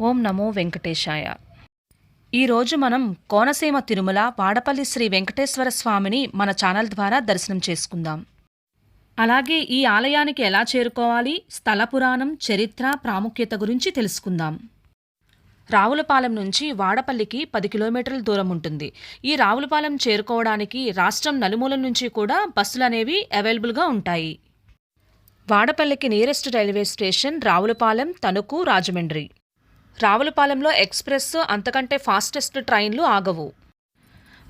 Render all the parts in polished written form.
ఓం నమో వెంకటేశాయ. ఈరోజు మనం కోనసీమ తిరుమల వాడపల్లి శ్రీ వెంకటేశ్వర స్వామిని మన ఛానల్ ద్వారా దర్శనం చేసుకుందాం. అలాగే ఈ ఆలయానికి ఎలా చేరుకోవాలి, స్థల పురాణం, చరిత్ర, ప్రాముఖ్యత గురించి తెలుసుకుందాం. రావులపాలెం నుంచి వాడపల్లికి 10 కిలోమీటర్ల దూరం ఉంటుంది. ఈ రావులపాలెం చేరుకోవడానికి రాష్ట్రం నలుమూలల నుంచి కూడా బస్సులనేవి అవైలబుల్గా ఉంటాయి. వాడపల్లికి nearest railway station Ravulapalem, Tanuku, Rajahmundry. రావులపాలెంలో ఎక్స్ప్రెస్ అంతకంటే ఫాస్టెస్ట్ ట్రైన్లు ఆగవు.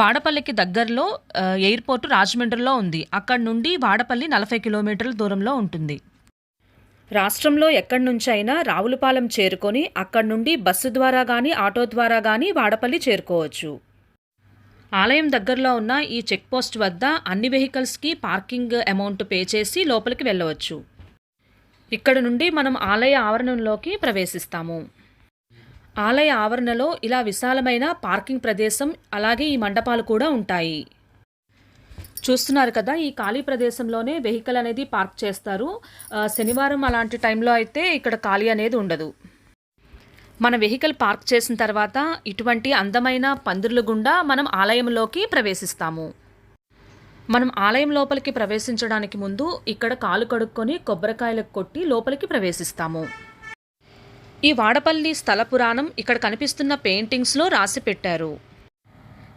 వాడపల్లికి దగ్గరలో ఎయిర్పోర్టు రాజమండ్రిలో ఉంది. అక్కడి నుండి వాడపల్లి 40 కిలోమీటర్ల దూరంలో ఉంటుంది. రాష్ట్రంలో ఎక్కడి నుంచి అయినా రావులపాలెం చేరుకొని అక్కడి నుండి బస్సు ద్వారా కానీ ఆటో ద్వారా కానీ వాడపల్లి చేరుకోవచ్చు. ఆలయం దగ్గరలో ఉన్న ఈ చెక్ పోస్ట్ వద్ద అన్ని వెహికల్స్కి పార్కింగ్ అమౌంట్ పే చేసి లోపలికి వెళ్ళవచ్చు. ఇక్కడ నుండి మనం ఆలయ ఆవరణంలోకి ప్రవేశిస్తాము. ఆలయ ఆవరణలో ఇలా విశాలమైన పార్కింగ్ ప్రదేశం, అలాగే ఈ మండపాలు కూడా ఉంటాయి. చూస్తున్నారు కదా, ఈ ఖాళీ ప్రదేశంలోనే వెహికల్ అనేది పార్క్ చేస్తారు. శనివారం అలాంటి టైంలో అయితే ఇక్కడ ఖాళీ అనేది ఉండదు. మన వెహికల్ పార్క్ చేసిన తర్వాత ఇటువంటి అందమైన పందిర్ల గుండా మనం ఆలయంలోకి ప్రవేశిస్తాము. మనం ఆలయం లోపలికి ప్రవేశించడానికి ముందు ఇక్కడ కాలు కడుక్కొని కొబ్బరికాయలకు కొట్టి లోపలికి ప్రవేశిస్తాము. ఈ వాడపల్లి స్థల పురాణం ఇక్కడ కనిపిస్తున్న పెయింటింగ్స్లో రాసి పెట్టారు.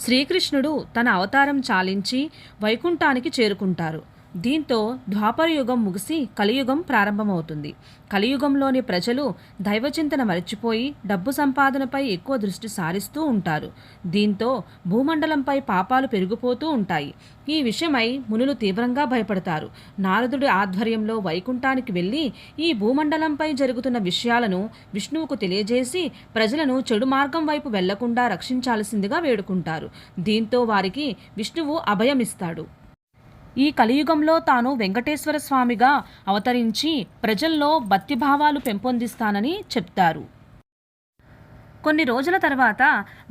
శ్రీకృష్ణుడు తన అవతారం చాలించి వైకుంఠానికి చేరుకుంటారు. దీంతో ద్వాపరయుగం ముగిసి కలియుగం ప్రారంభమవుతుంది. కలియుగంలోని ప్రజలు దైవచింతన మరచిపోయి డబ్బు సంపాదనపై ఎక్కువ దృష్టి సారిస్తూ ఉంటారు. దీంతో భూమండలంపై పాపాలు పెరిగిపోతూ ఉంటాయి. ఈ విషయమై మునులు తీవ్రంగా భయపడతారు. నారదుడి ఆధ్వర్యంలో వైకుంఠానికి వెళ్ళి ఈ భూమండలంపై జరుగుతున్న విషయాలను విష్ణువుకు తెలియజేసి ప్రజలను చెడు మార్గం వైపు వెళ్లకుండా రక్షించాల్సిందిగా వేడుకుంటారు. దీంతో వారికి విష్ణువు అభయమిస్తాడు. ఈ కలియుగంలో తాను వెంకటేశ్వర స్వామిగా అవతరించి ప్రజల్లో భక్తిభావాలు పెంపొందిస్తానని చెప్తారు. కొన్ని రోజుల తర్వాత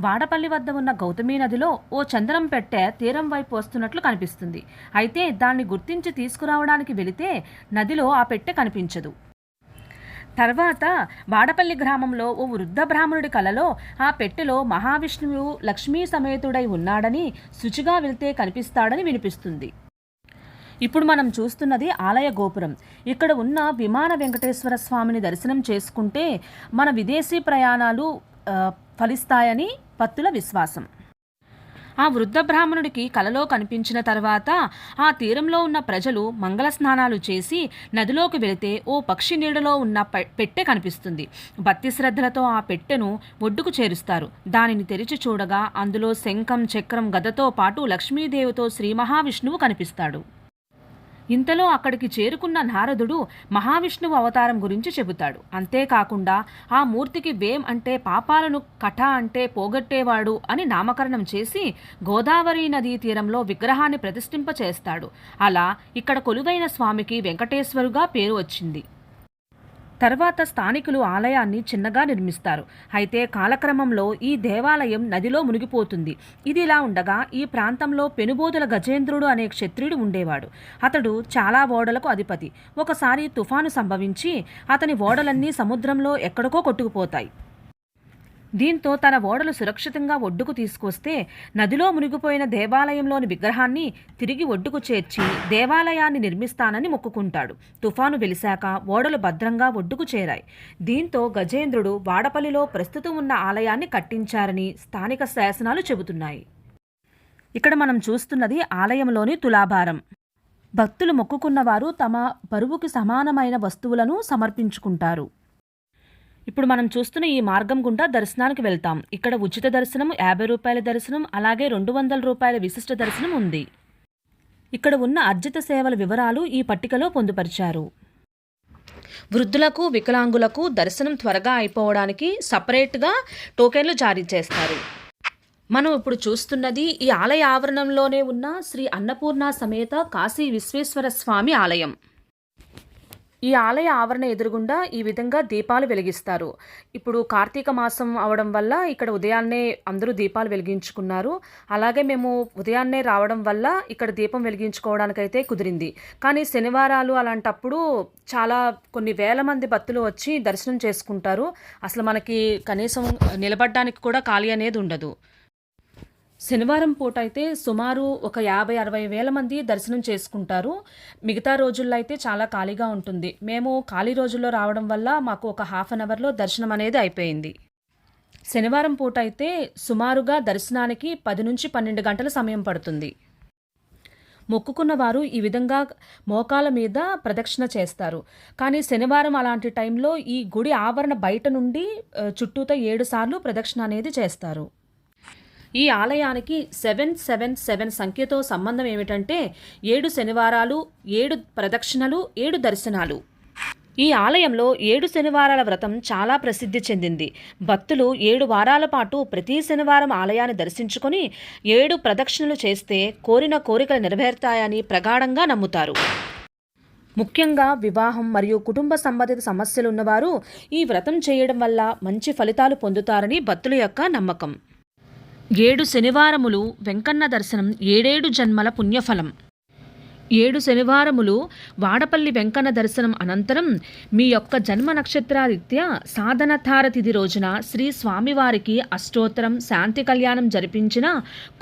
వాడపల్లి వద్ద ఉన్న గౌతమీ నదిలో ఓ చందనం పెట్టె తీరం వైపు వస్తున్నట్లు కనిపిస్తుంది. అయితే దాన్ని గుర్తించి తీసుకురావడానికి వెళితే నదిలో ఆ పెట్టె కనిపించదు. తర్వాత వాడపల్లి గ్రామంలో ఓ వృద్ధ బ్రాహ్మణుడి కలలో ఆ పెట్టెలో మహావిష్ణువు లక్ష్మీ సమేతుడై ఉన్నాడని, శుచిగా వెళ్తే కనిపిస్తాడని వినిపిస్తుంది. ఇప్పుడు మనం చూస్తున్నది ఆలయ గోపురం. ఇక్కడ ఉన్న విమాన వెంకటేశ్వర స్వామిని దర్శనం చేసుకుంటే మన విదేశీ ప్రయాణాలు ఫలిస్తాయని భక్తుల విశ్వాసం. ఆ వృద్ధ బ్రాహ్మణుడికి కలలో కనిపించిన తర్వాత ఆ తీరంలో ఉన్న ప్రజలు మంగళ స్నానాలు చేసి నదిలోకి వెళితే ఓ పక్షి నీడలో ఉన్న పెట్టె కనిపిస్తుంది. భక్తి శ్రద్ధలతో ఆ పెట్టెను ఒడ్డుకు చేరుస్తారు. దానిని తెరిచి చూడగా అందులో శంఖం, చక్రం, గదతో పాటు లక్ష్మీదేవితో శ్రీ మహావిష్ణువు కనిపిస్తాడు. ఇంతలో అక్కడికి చేరుకున్న నారదుడు మహావిష్ణువు అవతారం గురించి చెబుతాడు. అంతేకాకుండా ఆ మూర్తికి వేం అంటే పాపాలను, కఠ అంటే పోగొట్టేవాడు అని నామకరణం చేసి గోదావరి నదీ తీరంలో విగ్రహాన్ని ప్రతిష్ఠింప చేస్తాడు. అలా ఇక్కడ కొలువైన స్వామికి వెంకటేశ్వరుగా పేరు వచ్చింది. తర్వాత స్థానికులు ఆలయాన్ని చిన్నగా నిర్మిస్తారు. అయితే కాలక్రమంలో ఈ దేవాలయం నదిలో మునిగిపోతుంది. ఇది ఇలా ఉండగా ఈ ప్రాంతంలో పెనుబోదుల గజేంద్రుడు అనే క్షత్రియుడు ఉండేవాడు. అతడు చాలా ఓడలకు అధిపతి. ఒకసారి తుఫాను సంభవించి అతని ఓడలన్నీ సముద్రంలో ఎక్కడికో కొట్టుకుపోతాయి. దీంతో తన ఓడలు సురక్షితంగా ఒడ్డుకు తీసుకొస్తే నదిలో మునిగిపోయిన దేవాలయంలోని విగ్రహాన్ని తిరిగి ఒడ్డుకు చేర్చి దేవాలయాన్ని నిర్మిస్తానని మొక్కుకుంటాడు. తుఫాను వెలిశాక ఓడలు భద్రంగా ఒడ్డుకు చేరాయి. దీంతో గజేంద్రుడు వాడపల్లిలో ప్రస్తుతం ఉన్న ఆలయాన్ని కట్టించారని స్థానిక శాసనాలు చెబుతున్నాయి. ఇక్కడ మనం చూస్తున్నది ఆలయంలోని తులాభారం. భక్తులు మొక్కుకున్నవారు తమ బరువుకి సమానమైన వస్తువులను సమర్పించుకుంటారు. ఇప్పుడు మనం చూస్తున్న ఈ మార్గం గుండా దర్శనానికి వెళ్తాం. ఇక్కడ ఉచిత దర్శనం, 50 రూపాయల దర్శనం, అలాగే 200 రూపాయల విశిష్ట దర్శనం ఉంది. ఇక్కడ ఉన్న అర్జిత సేవల వివరాలు ఈ పట్టికలో పొందుపరిచారు. వృద్ధులకు, వికలాంగులకు దర్శనం త్వరగా అయిపోవడానికి సపరేట్గా టోకెన్లు జారీ చేస్తారు. మనం ఇప్పుడు చూస్తున్నది ఈ ఆలయ ఆవరణంలోనే ఉన్న శ్రీ అన్నపూర్ణ సమేత కాశీ విశ్వేశ్వర స్వామి ఆలయం. ఈ ఆలయ ఆవరణ ఎదురుగుండా ఈ విధంగా దీపాలు వెలిగిస్తారు. ఇప్పుడు కార్తీక మాసం అవడం వల్ల ఇక్కడ ఉదయాన్నే అందరూ దీపాలు వెలిగించుకున్నారు. అలాగే మేము ఉదయాన్నే రావడం వల్ల ఇక్కడ దీపం వెలిగించుకోవడానికైతే కుదిరింది. కానీ శనివారాలు అలాంటప్పుడు చాలా కొన్ని వేల మంది భక్తులు వచ్చి దర్శనం చేసుకుంటారు. అసలు మనకి కనీసం నిలబడడానికి కూడా ఖాళీ అనేది ఉండదు. శనివారం పూట అయితే సుమారు ఒక 50-60 వేల మంది దర్శనం చేసుకుంటారు. మిగతా రోజుల్లో అయితే చాలా ఖాళీగా ఉంటుంది. మేము ఖాళీ రోజుల్లో రావడం వల్ల మాకు ఒక హాఫ్ అన్ అవర్లో దర్శనం అనేది అయిపోయింది. శనివారం పూట అయితే సుమారుగా దర్శనానికి 10 నుంచి 12 గంటల సమయం పడుతుంది. మొక్కుకున్న వారు ఈ విధంగా మోకాల మీద ప్రదక్షిణ చేస్తారు. కానీ శనివారం అలాంటి టైంలో ఈ గుడి ఆవరణ బయట నుండి చుట్టూతో 7 సార్లు ప్రదక్షిణ అనేది చేస్తారు. ఈ ఆలయానికి 777 సంఖ్యతో సంబంధం ఏమిటంటే 7 శనివారాలు, 7 ప్రదక్షిణలు, 7 దర్శనాలు. ఈ ఆలయంలో 7 శనివారాల వ్రతం చాలా ప్రసిద్ధి చెందింది. భక్తులు 7 వారాల పాటు ప్రతి శనివారం ఆలయాన్ని దర్శించుకొని 7 ప్రదక్షిణలు చేస్తే కోరిన కోరికలు నెరవేరుతాయని ప్రగాఢంగా నమ్ముతారు. ముఖ్యంగా వివాహం మరియు కుటుంబ సంబంధిత సమస్యలు ఉన్నవారు ఈ వ్రతం చేయడం వల్ల మంచి ఫలితాలు పొందుతారని భక్తుల యొక్క నమ్మకం. 7 శనివారములు వెంకన్న దర్శనం 7 జన్మల పుణ్యఫలం. 7 శనివారములు వాడపల్లి వెంకన్న దర్శనం అనంతరం మీ యొక్క జన్మ నక్షత్రారీత్యా సాధనతార తిథి రోజున శ్రీ స్వామివారికి అష్టోత్తరం శాంతి కళ్యాణం జరిపించిన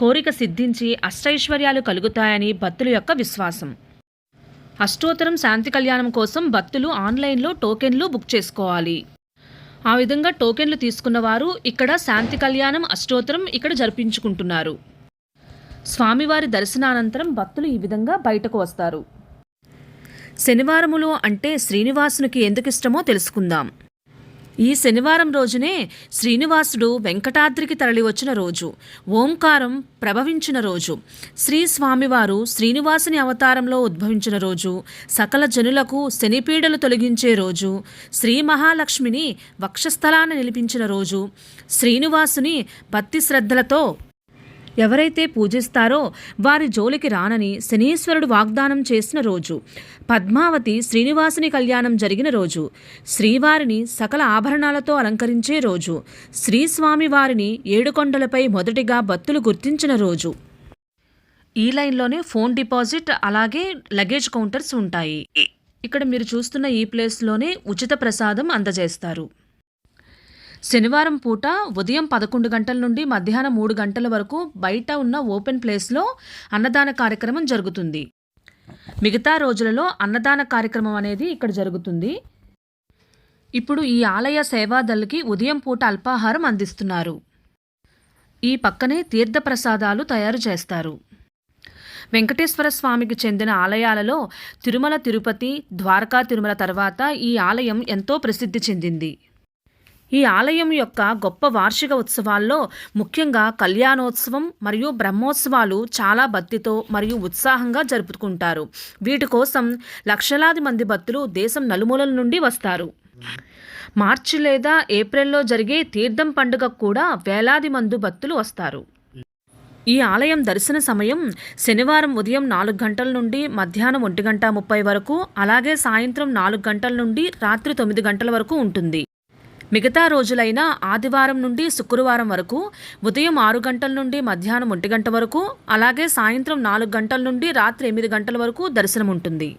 కోరిక సిద్ధించి అష్టైశ్వర్యాలు కలుగుతాయని భక్తుల యొక్క విశ్వాసం. అష్టోత్తరం శాంతి కళ్యాణం కోసం భక్తులు ఆన్లైన్లో టోకెన్లు బుక్ చేసుకోవాలి. ఆ విధంగా టోకెన్లు తీసుకున్న వారు ఇక్కడ శాంతి కళ్యాణం అష్టోత్తరం ఇక్కడ జరిపించుకుంటున్నారు. స్వామివారి దర్శనానంతరం భక్తులు ఈ విధంగా బయటకు వస్తారు. శనివారములు అంటే శ్రీనివాసునికి ఎందుకు ఇష్టమో తెలుసుకుందాం. ఈ శనివారం రోజునే శ్రీనివాసుడు వెంకటాద్రికి తరలివచ్చిన రోజు, ఓంకారం ప్రభవించిన రోజు, శ్రీ స్వామివారు శ్రీనివాసుని అవతారంలో ఉద్భవించిన రోజు, సకల జనులకు శనిపీడలు తొలగించే రోజు, శ్రీ మహాలక్ష్మిని వక్షస్థలాన నిలిపించిన రోజు, శ్రీనివాసుని భక్తి శ్రద్ధలతో ఎవరైతే పూజిస్తారో వారి జోలికి రానని శనీశ్వరుడు వాగ్దానం చేసిన రోజు, పద్మావతి శ్రీనివాసుని కళ్యాణం జరిగిన రోజు, శ్రీవారిని సకల ఆభరణాలతో అలంకరించే రోజు, శ్రీస్వామివారిని ఏడుకొండలపై మొదటిగా భక్తులు గుర్తించిన రోజు. ఈ లైన్లోనే ఫోన్ డిపాజిట్ అలాగే లగేజ్ కౌంటర్స్ ఉంటాయి. ఇక్కడ మీరు చూస్తున్న ఈ ప్లేస్లోనే ఉచిత ప్రసాదం అందజేస్తారు. శనివారం పూట ఉదయం 11 గంటల నుండి మధ్యాహ్నం 3 గంటల వరకు బయట ఉన్న ఓపెన్ ప్లేస్లో అన్నదాన కార్యక్రమం జరుగుతుంది. మిగతా రోజులలో అన్నదాన కార్యక్రమం అనేది ఇక్కడ జరుగుతుంది. ఇప్పుడు ఈ ఆలయ సేవాదళ్ళకి ఉదయం పూట అల్పాహారం అందిస్తున్నారు. ఈ పక్కనే తీర్థ ప్రసాదాలు తయారు చేస్తారు. వెంకటేశ్వర స్వామికి చెందిన ఆలయాలలో తిరుమల తిరుపతి, ద్వారకా తిరుమల తర్వాత ఈ ఆలయం ఎంతో ప్రసిద్ధి చెందింది. ఈ ఆలయం యొక్క గొప్ప వార్షిక ఉత్సవాల్లో ముఖ్యంగా కళ్యాణోత్సవం మరియు బ్రహ్మోత్సవాలు చాలా భక్తితో మరియు ఉత్సాహంగా జరుపుకుంటారు. వీటి కోసం లక్షలాది మంది భక్తులు దేశం నలుమూలల నుండి వస్తారు. మార్చి లేదా ఏప్రిల్లో జరిగే తీర్థం పండుగకు కూడా వేలాది మంది భక్తులు వస్తారు. ఈ ఆలయం దర్శన సమయం శనివారం ఉదయం 4 గంటల నుండి మధ్యాహ్నం 1:30 వరకు, అలాగే సాయంత్రం 4 గంటల నుండి రాత్రి 9 గంటల వరకు ఉంటుంది. మిగతా రోజులైన ఆదివారం నుండి శుక్రవారం వరకు ఉదయం 6 గంటల నుండి మధ్యాహ్నం 1 గంట వరకు, అలాగే సాయంత్రం 4 గంటల నుండి రాత్రి 8 గంటల వరకు దర్శనం ఉంటుంది.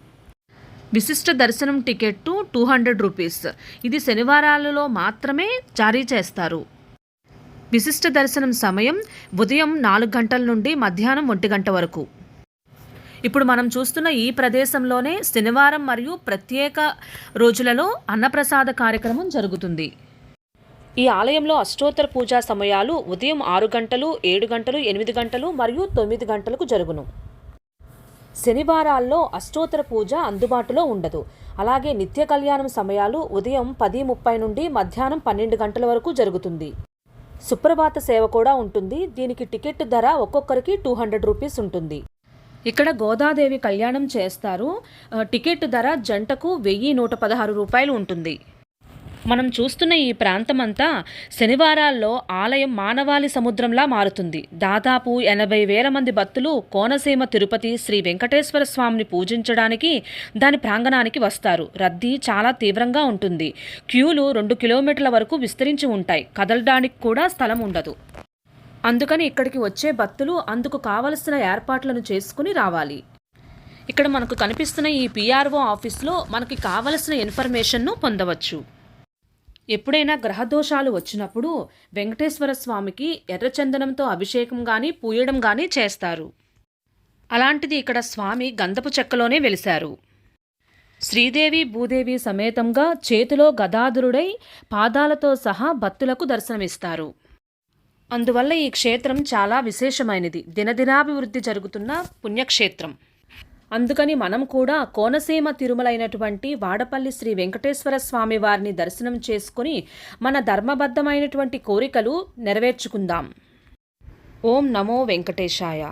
విశిష్ట దర్శనం టికెట్టు 200 రూపీస్. ఇది శనివారాలలో మాత్రమే జారీ చేస్తారు. విశిష్ట దర్శనం సమయం ఉదయం 4 గంటల నుండి మధ్యాహ్నం 1 గంట వరకు. ఇప్పుడు మనం చూస్తున్న ఈ ప్రదేశంలోనే శనివారం మరియు ప్రత్యేక రోజులలో అన్నప్రసాద కార్యక్రమం జరుగుతుంది. ఈ ఆలయంలో అష్టోత్తర పూజా సమయాలు ఉదయం 6 గంటలు, 7 గంటలు, 8 గంటలు మరియు 9 గంటలకు జరుగును. శనివారాల్లో అష్టోత్తర పూజ అందుబాటులో ఉండదు. అలాగే నిత్య కళ్యాణం సమయాలు ఉదయం 10:30 నుండి మధ్యాహ్నం 12 గంటల వరకు జరుగుతుంది. సుప్రభాత సేవ కూడా ఉంటుంది. దీనికి టికెట్ ధర ఒక్కొక్కరికి 200 రూపీస్ ఉంటుంది. ఇక్కడ గోదాదేవి కళ్యాణం చేస్తారు. టికెట్ ధర జంటకు 1116 రూపాయలు ఉంటుంది. మనం చూస్తున్న ఈ ప్రాంతమంతా శనివారాల్లో ఆలయం మానవాళి సముద్రంలా మారుతుంది. దాదాపు 80,000 మంది భక్తులు కోనసీమ తిరుపతి శ్రీ వెంకటేశ్వర స్వామిని పూజించడానికి దాని ప్రాంగణానికి వస్తారు. రద్దీ చాలా తీవ్రంగా ఉంటుంది. క్యూలు 2 కిలోమీటర్ల వరకు విస్తరించి ఉంటాయి. కదలడానికి కూడా స్థలం ఉండదు. అందుకని ఇక్కడికి వచ్చే భక్తులు అందుకు కావలసిన ఏర్పాట్లను చేసుకుని రావాలి. ఇక్కడ మనకు కనిపిస్తున్న ఈ పిఆర్ఓ ఆఫీస్లో మనకి కావలసిన ఇన్ఫర్మేషన్ను పొందవచ్చు. ఎప్పుడైనా గ్రహదోషాలు వచ్చినప్పుడు వెంకటేశ్వర స్వామికి ఎర్రచందనంతో అభిషేకం కానీ పూయడం కానీ చేస్తారు. అలాంటిది ఇక్కడ స్వామి గంధపు చెక్కలోనే వెలిశారు. శ్రీదేవి భూదేవి సమేతంగా చేతిలో గదాధరుడై పాదాలతో సహా భక్తులకు దర్శనమిస్తారు. అందువల్ల ఈ క్షేత్రం చాలా విశేషమైనది, దినదినాభివృద్ధి జరుగుతున్న పుణ్యక్షేత్రం. అందుకని మనం కూడా కోనసీమ తిరుమలైనటువంటి వాడపల్లి శ్రీ వెంకటేశ్వర స్వామి వారిని దర్శనం చేసుకుని మన ధర్మబద్ధమైనటువంటి కోరికలు నెరవేర్చుకుందాం. ఓం నమో వెంకటేశాయ.